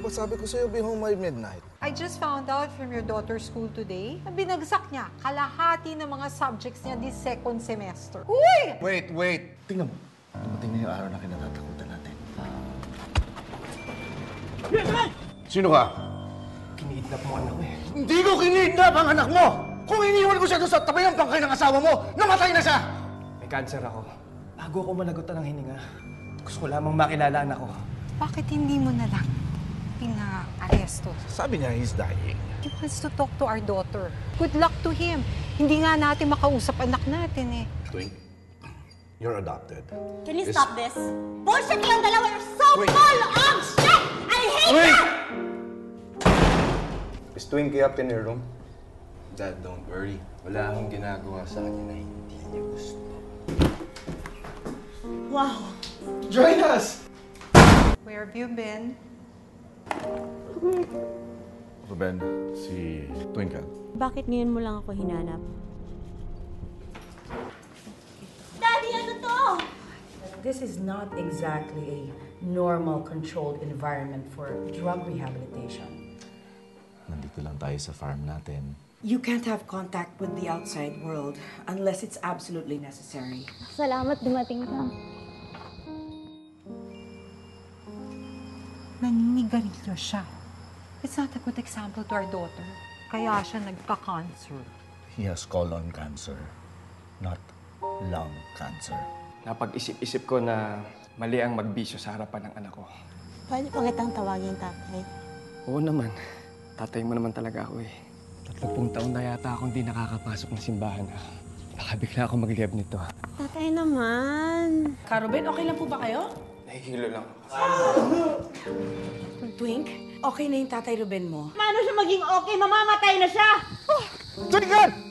Di ba sabi ko sa'yo, be home by midnight? I just found out from your daughter's school today na binagsak niya kalahati ng mga subjects niya this second semester. Uy! Wait. Tingnan mo. Dumating na yung araw na kinatatakutan natin. Sino ka? Kinidnap mo anak ko eh. Hindi ko kinidnap ang anak mo! Kung iniwan ko siya doon sa tabi ng bangkay ng asawa mo, namatay na siya! May cancer ako. Bago ako managutan ng hininga, gusto ko lamang makilala anak ko. Bakit hindi mo na lang pina-aresto? Sabi niya, he's dying. He wants to talk to our daughter. Good luck to him. Hindi nga natin makausap anak natin eh. Twink, you're adopted. Can you stop this? Bullshit kayong dalawa! You're so full of shit! I hate you! Is Twinkie up in your room? Dad, don't worry. Wala akong ginagawa sa kanya na hindi niya gusto. Wow! Join us! Where have you been? Ruben, si Twinkle. Bakit ngayon mo lang ako hinanap? Daddy, ano to? This is not exactly a normal, controlled environment for drug rehabilitation. Nandito lang tayo sa farm natin. You can't have contact with the outside world unless it's absolutely necessary. Salamat dumating ka. Naninigarilyo siya. It's not a good example to our daughter. Kaya siya nagka-cancer. He has colon cancer, not lung cancer. Napag-isip-isip ko na mali ang magbisyo sa harapan ng anak ko. Pwede pa kitang tawagin tatay. Oo naman. Tatay mo naman talaga ako eh. 30 taon na yata akong di nakakapasok ng simbahan. Baka bigla ako mag-grab nito. Tatay naman. Ruben, okay lang po ba kayo? Nahihilo lang. Twink, okay na yung tatay Ruben mo? Paano siya maging okay? Mamamatay na siya! Twinkle!